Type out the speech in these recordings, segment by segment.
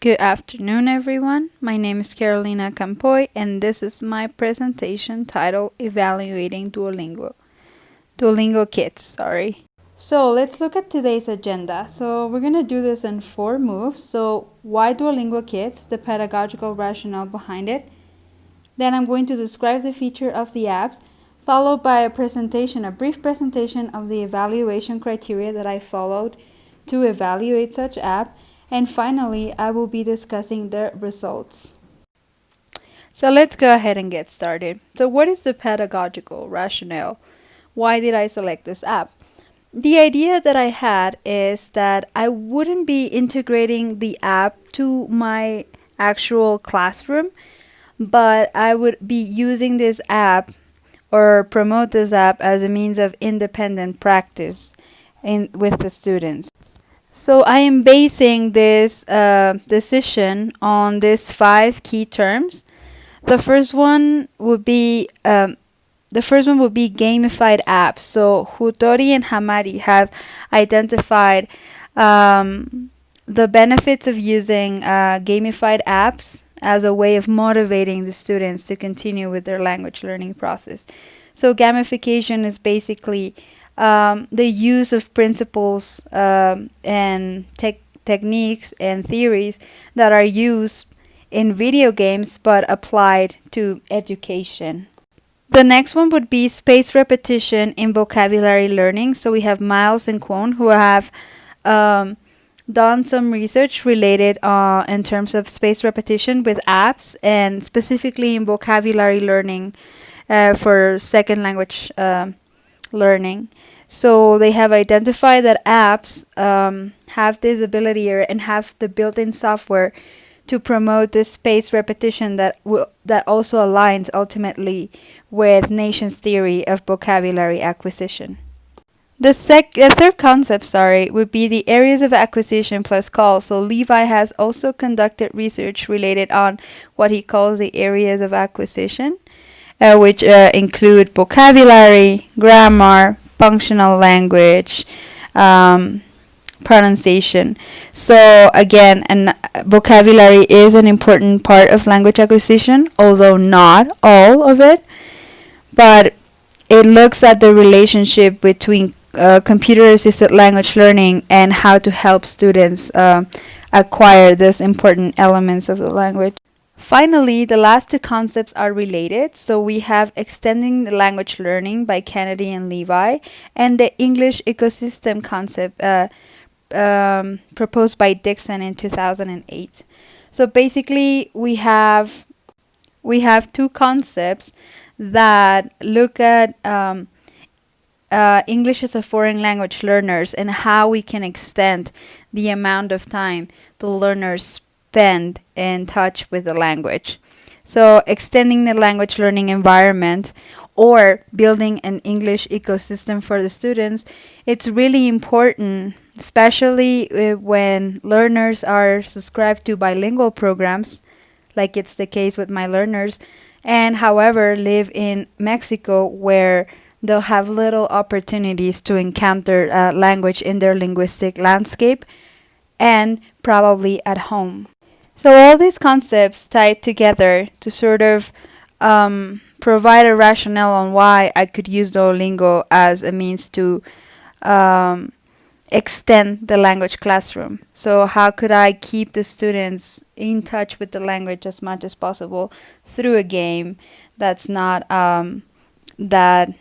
Good afternoon, everyone. My name is Carolina Campoy, and this is my presentation titled Evaluating Duolingo. Duolingo Kids, sorry. So let's look at today's agenda. So we're going to do this in 4 moves. So why Duolingo Kids, the pedagogical rationale behind it. Then I'm going to describe the feature of the apps, followed by a brief presentation of the evaluation criteria that I followed to evaluate such app. And finally, I will be discussing the results. So let's go ahead and get started. So what is the pedagogical rationale? Why did I select this app? The idea that I had is that I wouldn't be integrating the app to my actual classroom, but I would be using this app or promote this app as a means of independent practice with the students. So I am basing this decision on these 5 key terms. The first one would be gamified apps. So Hutori and Hamari have identified the benefits of using gamified apps as a way of motivating the students to continue with their language learning process. So gamification is basically the use of principles and techniques and theories that are used in video games but applied to education. The next one would be spaced repetition in vocabulary learning. So we have Miles and Kwon who have done some research related in terms of spaced repetition with apps and specifically in vocabulary learning for second language learning. So they have identified that apps have this ability and have the built-in software to promote this spaced repetition that also aligns ultimately with Nation's theory of vocabulary acquisition. The third concept, would be the areas of acquisition plus calls. So Levi has also conducted research related on what he calls the areas of acquisition, which include vocabulary, grammar, functional language, pronunciation. So again, vocabulary is an important part of language acquisition, although not all of it. But it looks at the relationship between computer-assisted language learning and how to help students acquire these important elements of the language. Finally, the last 2 concepts are related. So we have extending the language learning by Kennedy and Levi, and the English ecosystem concept proposed by Dixon in 2008. So basically, we have 2 concepts that look at English as a foreign language learners and how we can extend the amount of time the learners spend in touch with the language. So extending the language learning environment or building an English ecosystem for the students, it's really important, especially when learners are subscribed to bilingual programs, like it's the case with my learners, and however live in Mexico where they'll have little opportunities to encounter language in their linguistic landscape and probably at home. So all these concepts tied together to sort of provide a rationale on why I could use Duolingo as a means to extend the language classroom. So how could I keep the students in touch with the language as much as possible through a game that's not that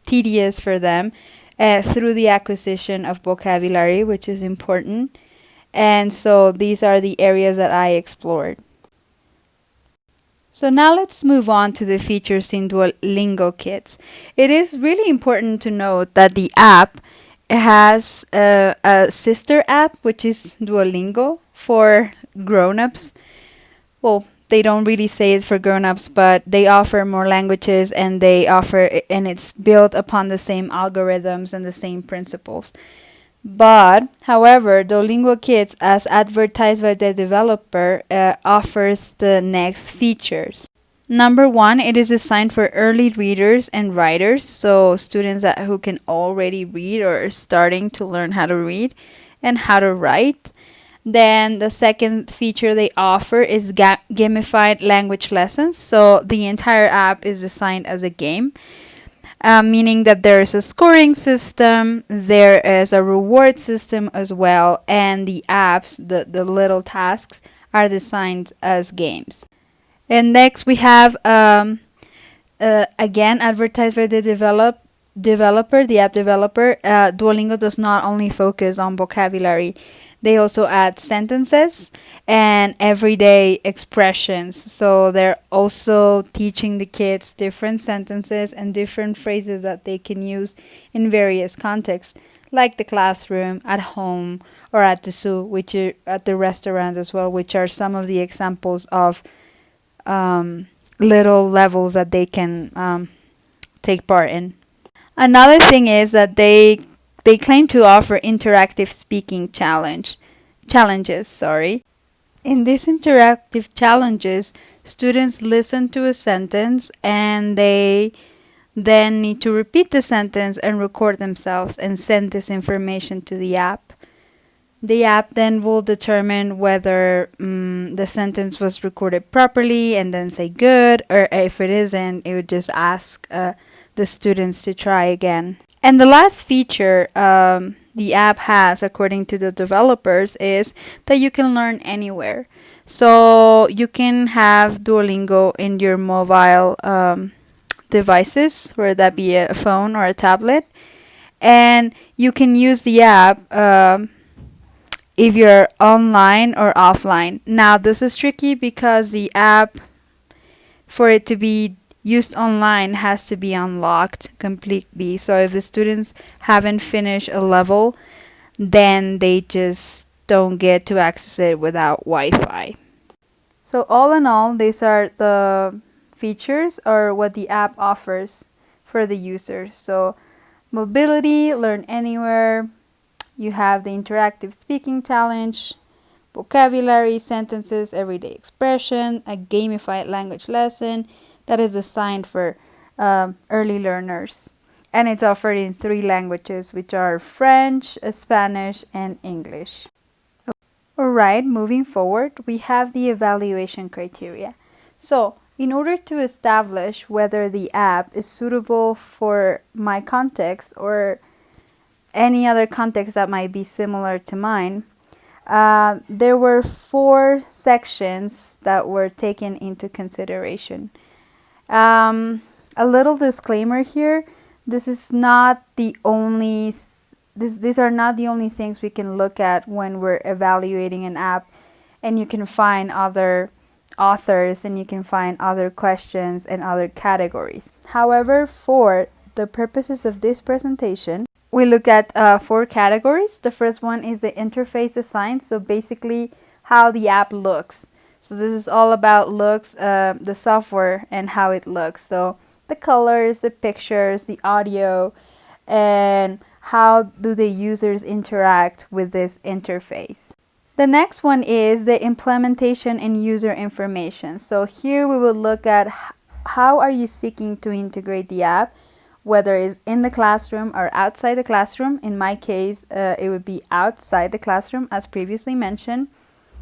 tedious for them, through the acquisition of vocabulary, which is important. And so these are the areas that I explored. So now let's move on to the features in Duolingo Kids. It is really important to note that the app has a sister app, which is Duolingo for grown-ups. Well, they don't really say it's for grown-ups, but they offer more languages and it's built upon the same algorithms and the same principles. But, however, Duolingo Kids, as advertised by the developer, offers the next features. Number 1, it is designed for early readers and writers, so students who can already read or are starting to learn how to read and how to write. Then the second feature they offer is gamified language lessons. So the entire app is designed as a game, meaning that there is a scoring system, there is a reward system as well, and the apps, the little tasks, are designed as games. And next we have again advertised by the developer, the app developer. Duolingo does not only focus on vocabulary, they also add sentences and everyday expressions. So they're also teaching the kids different sentences and different phrases that they can use in various contexts, like the classroom, at home, or at the zoo, which are at the restaurant as well, which are some of the examples of little levels that they can take part in. Another thing is that they claim to offer interactive speaking challenges. Sorry. In these interactive challenges, students listen to a sentence and they then need to repeat the sentence and record themselves and send this information to the app. The app then will determine whether the sentence was recorded properly and then say good, or if it isn't, it would just ask the students to try again. And the last feature the app has, according to the developers, is that you can learn anywhere. So you can have Duolingo in your mobile devices, whether that be a phone or a tablet, and you can use the app if you're online or offline. Now, this is tricky because the app, for it to be used online, has to be unlocked completely. So if the students haven't finished a level, then they just don't get to access it without Wi-Fi. So all in all, these are the features or what the app offers for the users. So mobility, learn anywhere, you have the interactive speaking challenge, vocabulary, sentences, everyday expression, a gamified language lesson that is designed for early learners. And it's offered in 3 languages, which are French, Spanish, and English. Alright, moving forward, we have the evaluation criteria. So, in order to establish whether the app is suitable for my context or any other context that might be similar to mine, there were 4 sections that were taken into consideration. A little disclaimer here, this is not the only these are not the only things we can look at when we're evaluating an app, and you can find other authors and you can find other questions and other categories. However, for the purposes of this presentation, we look at 4 categories. The first one is the interface design, so basically how the app looks. So this is all about looks, the software and how it looks. So the colors, the pictures, the audio, and how do the users interact with this interface. The next one is the implementation and user information. So here we will look at how are you seeking to integrate the app, whether it's in the classroom or outside the classroom. In my case, it would be outside the classroom, as previously mentioned.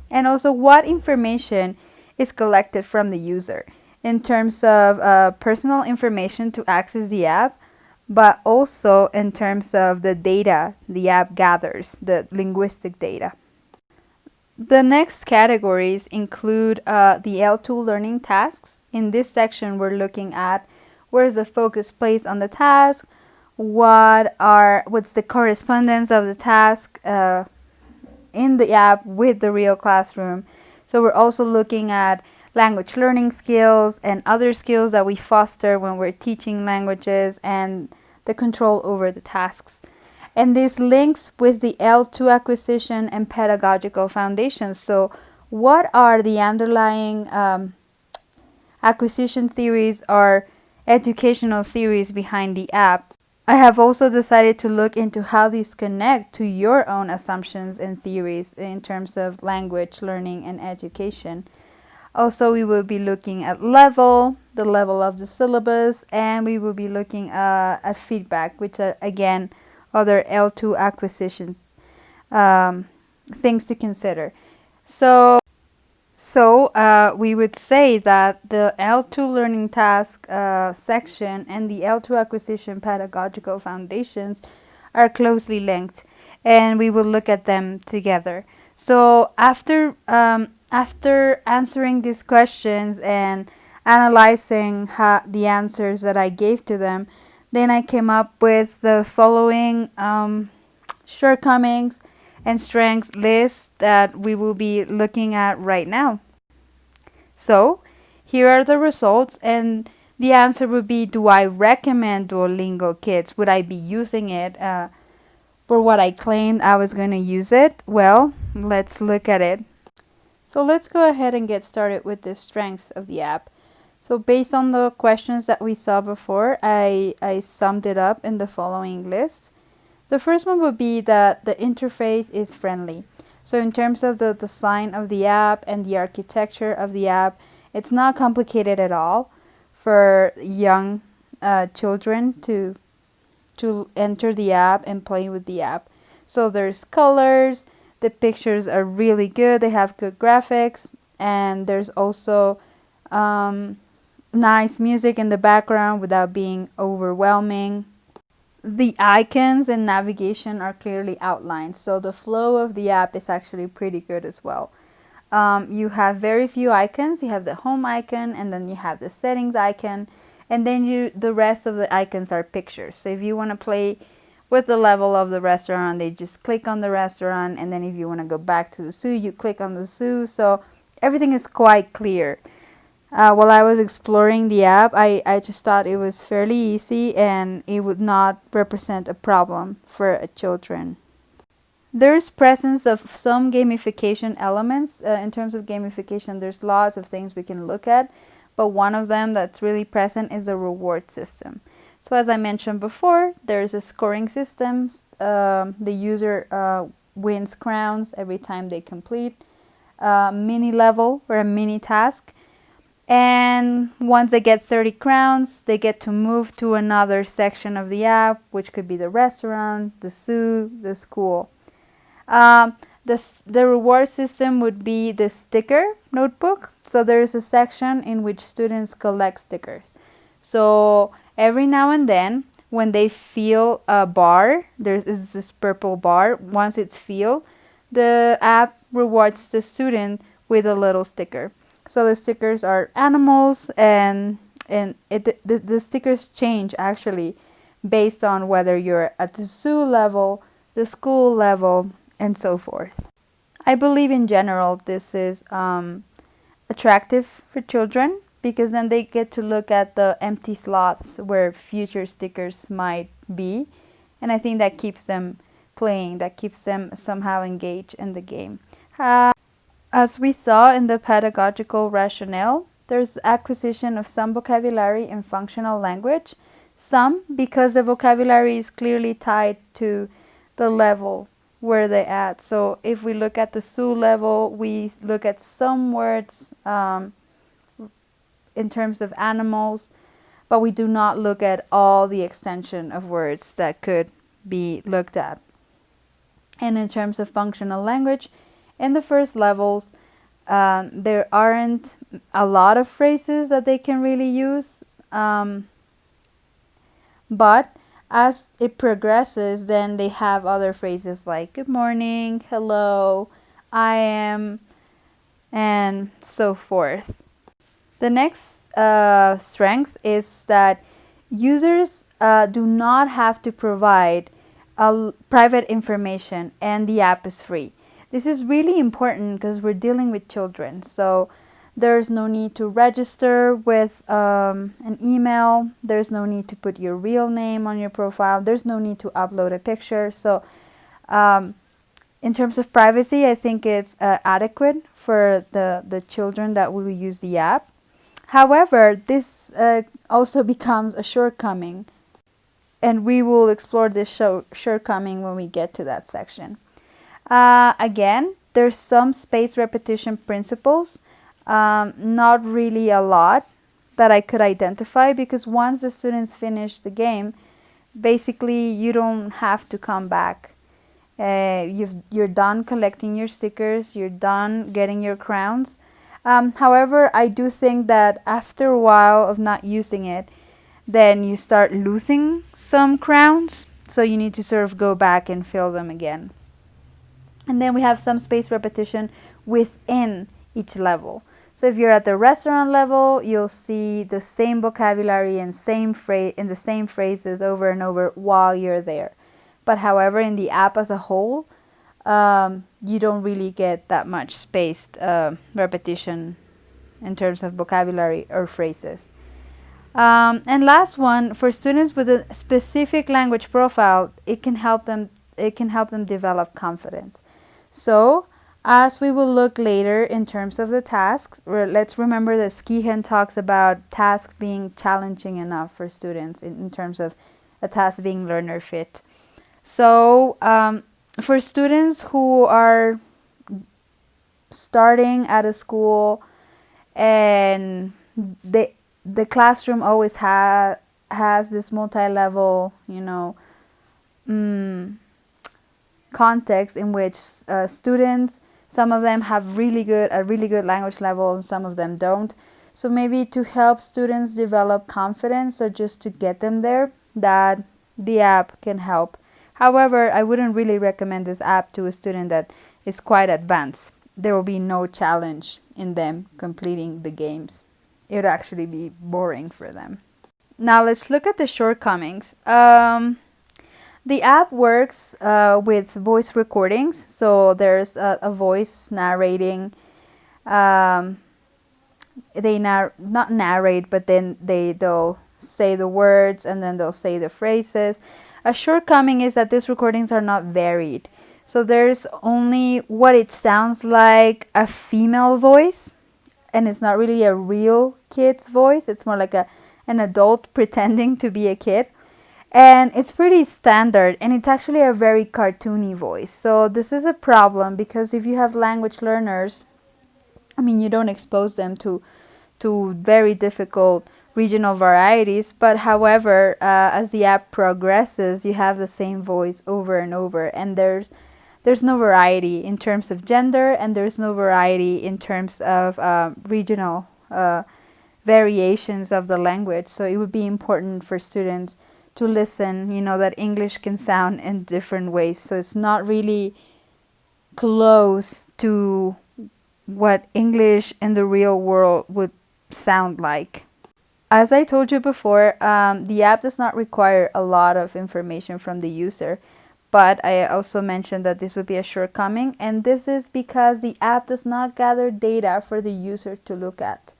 And also what information is collected from the user in terms of personal information to access the app, but also in terms of the data the app gathers, the linguistic data. The next categories include the L2 learning tasks. In this section, we're looking at where is the focus placed on the task, what's the correspondence of the task in the app with the real classroom. So we're also looking at language learning skills and other skills that we foster when we're teaching languages, and the control over the tasks. And this links with the L2 acquisition and pedagogical foundations. So what are the underlying acquisition theories or educational theories behind the app? I have also decided to look into how these connect to your own assumptions and theories in terms of language learning and education. Also, we will be looking at the level of the syllabus, and we will be looking at feedback, which are again other L2 acquisition things to consider. So we would say that the L2 learning task section and the L2 acquisition pedagogical foundations are closely linked, and we will look at them together. So after answering these questions and analyzing the answers that I gave to them, then I came up with the following shortcomings and strengths list that we will be looking at right now. So here are the results, and the answer would be, do I recommend Duolingo Kids? Would I be using it for what I claimed I was going to use it? Well, let's look at it. So let's go ahead and get started with the strengths of the app. So based on the questions that we saw before, I summed it up in the following list. The first one would be that the interface is friendly. So in terms of the design of the app and the architecture of the app, it's not complicated at all for young children to enter the app and play with the app. So there's colors, the pictures are really good, they have good graphics, and there's also nice music in the background without being overwhelming. The icons and navigation are clearly outlined, so the flow of the app is actually pretty good as well. You have very few icons. You have the home icon, and then you have the settings icon, and then the rest of the icons are pictures. So if you want to play with the level of the restaurant, they just click on the restaurant, and then if you want to go back to the zoo, you click on the zoo. So everything is quite clear. While I was exploring the app, I just thought it was fairly easy and it would not represent a problem for children. There's presence of some gamification elements. In terms of gamification, there's lots of things we can look at, but one of them that's really present is the reward system. So as I mentioned before, there's a scoring system. The user wins crowns every time they complete a mini level or a mini task. And once they get 30 crowns, they get to move to another section of the app, which could be the restaurant, the zoo, the school. The reward system would be the sticker notebook. So there is a section in which students collect stickers. So every now and then, when they feel a bar, there is this purple bar. Once it's filled, the app rewards the student with a little sticker. So the stickers are animals, and the stickers change actually based on whether you're at the zoo level, the school level, and so forth. I believe in general this is attractive for children because then they get to look at the empty slots where future stickers might be, and I think that keeps them playing, that keeps them somehow engaged in the game. As we saw in the pedagogical rationale, there's acquisition of some vocabulary in functional language, some because the vocabulary is clearly tied to the level where they're at. So if we look at the zoo level, we look at some words in terms of animals, but we do not look at all the extension of words that could be looked at. And in terms of functional language, in the first levels, there aren't a lot of phrases that they can really use. But as it progresses, then they have other phrases like good morning, hello, I am, and so forth. The next strength is that users do not have to provide private information, and the app is free. This is really important because we're dealing with children, so there's no need to register with an email. There's no need to put your real name on your profile. There's no need to upload a picture. So in terms of privacy, I think it's adequate for the children that will use the app. However, this also becomes a shortcoming, and we will explore this shortcoming when we get to that section. Again, there's some space repetition principles, not really a lot that I could identify, because once the students finish the game, basically you don't have to come back You're done collecting your stickers, you're done getting your crowns. However, I do think that after a while of not using it, then you start losing some crowns, so you need to sort of go back and fill them again. And then we have some space repetition within each level. So if you're at the restaurant level, you'll see the same vocabulary and in the same phrases over and over while you're there. But however, in the app as a whole, you don't really get that much spaced repetition in terms of vocabulary or phrases. And last one, for students with a specific language profile, it can help them develop confidence. So, as we will look later in terms of the tasks, let's remember that Skihen talks about tasks being challenging enough for students in terms of a task being learner fit. So, for students who are starting at a school and the classroom always has this multi-level, context in which students, some of them have a really good language level and some of them don't. So maybe to help students develop confidence or just to get them there, that the app can help. However, I wouldn't really recommend this app to a student that is quite advanced. There will be no challenge in them completing the games. It would actually be boring for them. Now let's look at the shortcomings. The app works with voice recordings, so there's a voice narrating. They not narrate, but then they'll say the words and then they'll say the phrases. A shortcoming is that these recordings are not varied. So there's only what it sounds like a female voice, and it's not really a real kid's voice. It's more like an adult pretending to be a kid. And it's pretty standard, and it's actually a very cartoony voice. So this is a problem because if you have language learners, you don't expose them to very difficult regional varieties. But however, as the app progresses, you have the same voice over and over, and there's no variety in terms of gender, and there's no variety in terms of regional variations of the language. So it would be important for students to listen, that English can sound in different ways. So it's not really close to what English in the real world would sound like. As I told you before, the app does not require a lot of information from the user, but I also mentioned that this would be a shortcoming, and this is because the app does not gather data for the user to look at.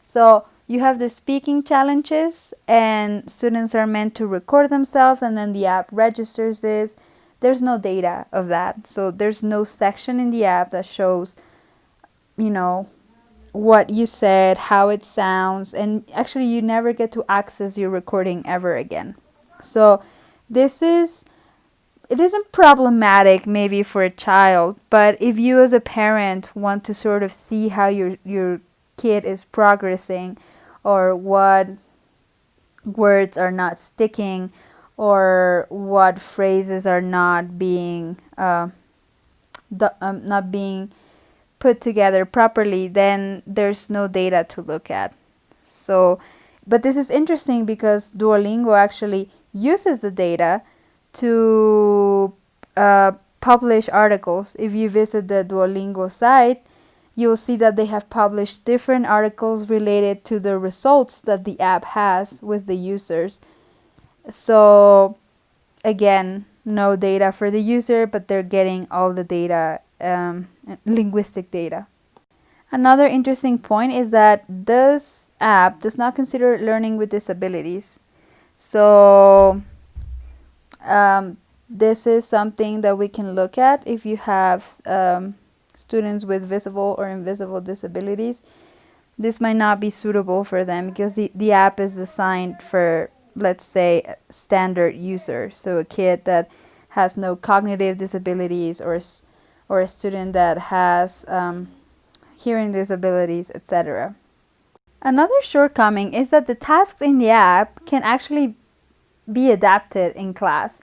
So you have the speaking challenges, and students are meant to record themselves, and then the app registers this. There's no data of that. So there's no section in the app that shows, what you said, how it sounds, and actually you never get to access your recording ever again. So it isn't problematic maybe for a child, but if you as a parent want to sort of see how your kid is progressing, or what words are not sticking, or what phrases are not being put together properly, then there's no data to look at. So, but this is interesting because Duolingo actually uses the data to publish articles. If you visit the Duolingo site, you'll see that they have published different articles related to the results that the app has with the users. So again, no data for the user, but they're getting all the data, linguistic data. Another interesting point is that this app does not consider learning with disabilities. So this is something that we can look at if you have students with visible or invisible disabilities. This might not be suitable for them because the app is designed for, let's say, standard user. So a kid that has no cognitive disabilities, or a student that has hearing disabilities, etc. Another shortcoming is that the tasks in the app can actually be adapted in class.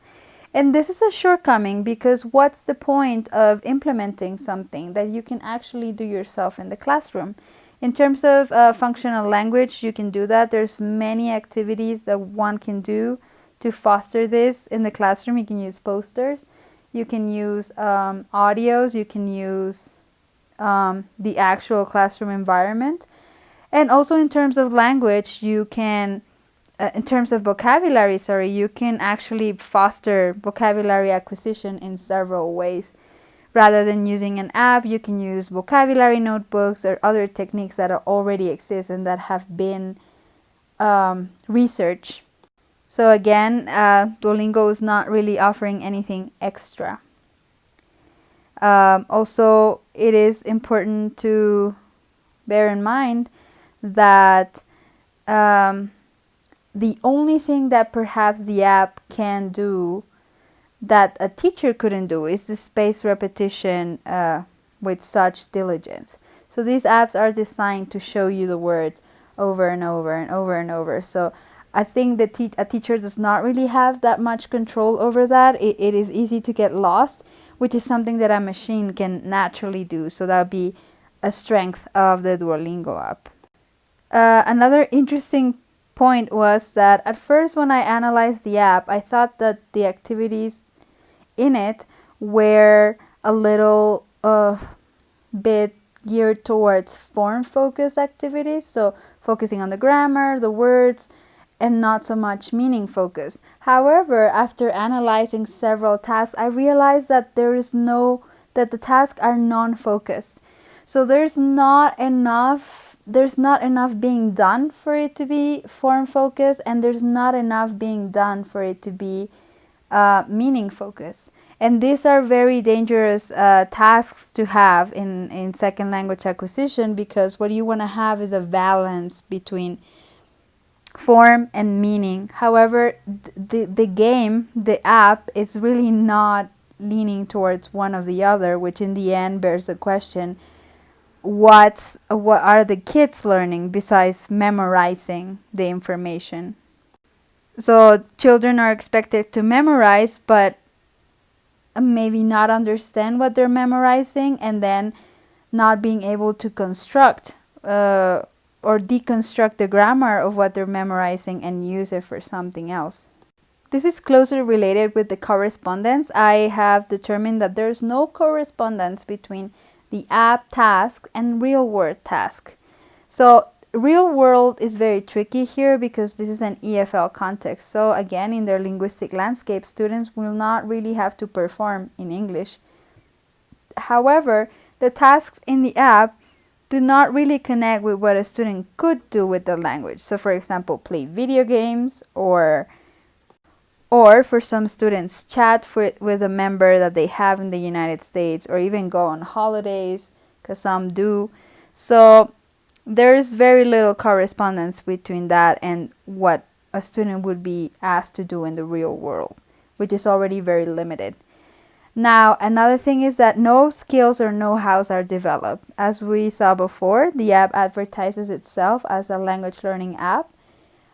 And this is a shortcoming, because what's the point of implementing something that you can actually do yourself in the classroom? In terms of functional language, you can do that. There's many activities that one can do to foster this in the classroom. You can use posters, you can use audios, you can use the actual classroom environment. And also in terms of language, you can, in terms of vocabulary, you can actually foster vocabulary acquisition in several ways. Rather than using an app, you can use vocabulary notebooks or other techniques that already exist and that have been researched. So again, Duolingo is not really offering anything extra. Also, it is important to bear in mind that the only thing that perhaps the app can do that a teacher couldn't do is the spaced repetition with such diligence. So these apps are designed to show you the words over and over and over and over. So I think that a teacher does not really have that much control over that. It is easy to get lost, which is something that a machine can naturally do. So that would be a strength of the Duolingo app. Another interesting point was that at first when I analyzed the app, I thought that the activities in it were a little bit geared towards form-focused activities, so focusing on the grammar, the words, and not so much meaning focused. However, after analyzing several tasks, I realized that that the tasks are non-focused. So there's not enough being done for it to be form focused, and there's not enough being done for it to be meaning focused. And these are very dangerous tasks to have in second language acquisition, because what you want to have is a balance between form and meaning. However, the app is really not leaning towards one or the other, which in the end bears the question, what are the kids learning besides memorizing the information? So children are expected to memorize, but maybe not understand what they're memorizing, and then not being able to construct or deconstruct the grammar of what they're memorizing and use it for something else. This is closely related with the correspondence. I have determined that there's no correspondence between the app task and real world task. So real world is very tricky here because this is an EFL context. So again, in their linguistic landscape, students will not really have to perform in English. However, the tasks in the app do not really connect with what a student could do with the language. So for example, play video games, or for some students, chat with a member that they have in the United States, or even go on holidays, because some do. So there's very little correspondence between that and what a student would be asked to do in the real world, which is already very limited. Now, another thing is that no skills or know-hows are developed. As we saw before, the app advertises itself as a language learning app,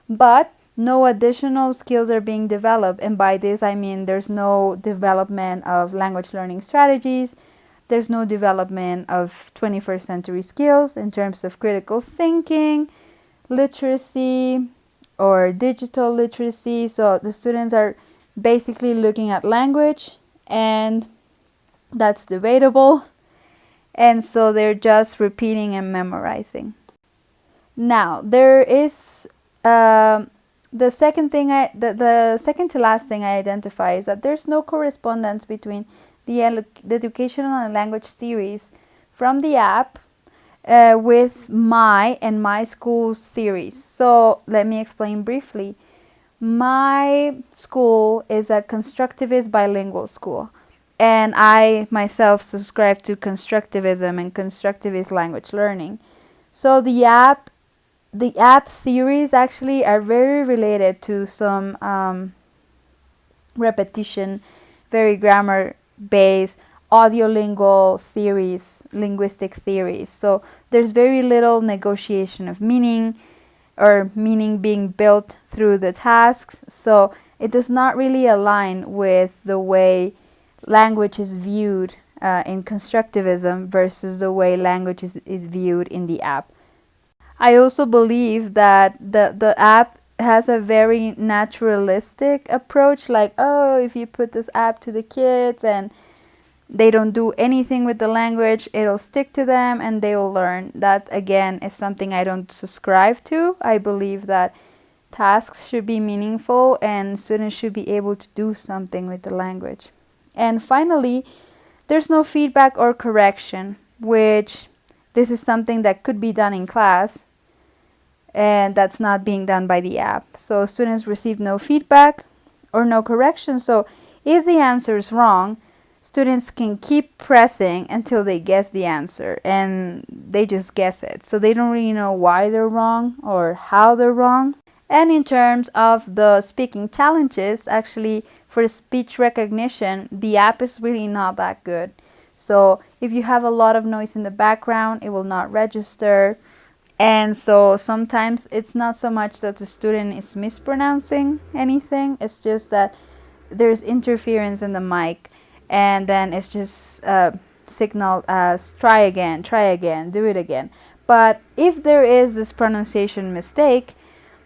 but no additional skills are being developed. And by this, I mean there's no development of language learning strategies. There's no development of 21st century skills in terms of critical thinking, literacy, or digital literacy. So the students are basically looking at language, and that's debatable. And so they're just repeating and memorizing. Now, there is the second to last thing I identify is that there's no correspondence between the educational and language theories from the app with my school's theories. So let me explain briefly. My school is a constructivist bilingual school, and I myself subscribe to constructivism and constructivist language learning. So the app theories actually are very related to some repetition, very grammar-based, audiolingual theories, linguistic theories. So there's very little negotiation of meaning, or meaning being built through the tasks. So it does not really align with the way language is viewed in constructivism versus the way language is viewed in the app. I also believe that the app has a very naturalistic approach, like, oh, if you put this app to the kids and they don't do anything with the language, it'll stick to them and they will learn. That again is something I don't subscribe to. I believe that tasks should be meaningful and students should be able to do something with the language. And finally, there's no feedback or correction, which this is something that could be done in class, and that's not being done by the app. So students receive no feedback or no correction. So if the answer is wrong, students can keep pressing until they guess the answer, and they just guess it. So they don't really know why they're wrong or how they're wrong. And in terms of the speaking challenges, actually for speech recognition, the app is really not that good. So if you have a lot of noise in the background, it will not register. And so sometimes it's not so much that the student is mispronouncing anything, it's just that there's interference in the mic, and then it's just signaled as try again, do it again. But if there is this pronunciation mistake,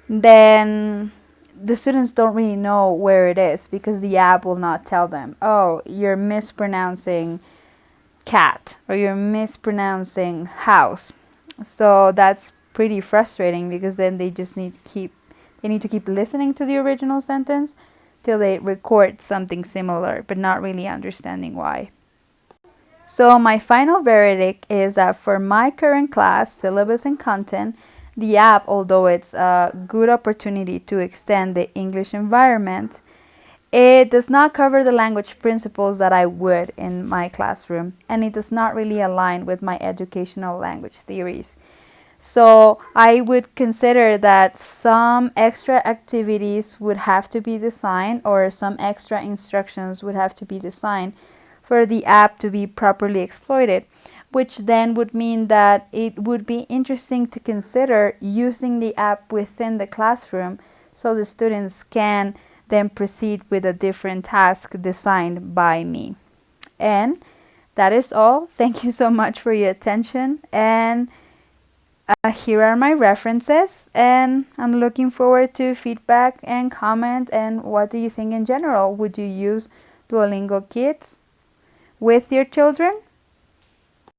then the students don't really know where it is, because the app will not tell them, oh, you're mispronouncing cat or you're mispronouncing house. So that's pretty frustrating, because then they just need to keep listening to the original sentence till they record something similar, but not really understanding why. So my final verdict is that for my current class, syllabus and content, the app, although it's a good opportunity to extend the English environment, it does not cover the language principles that I would in my classroom, and it does not really align with my educational language theories. So I would consider that some extra activities would have to be designed, or some extra instructions would have to be designed for the app to be properly exploited, which then would mean that it would be interesting to consider using the app within the classroom so the students can then proceed with a different task designed by me. And that is all. Thank you so much for your attention, and here are my references, and I'm looking forward to feedback and comment. And what do you think in general? Would you use Duolingo Kids with your children?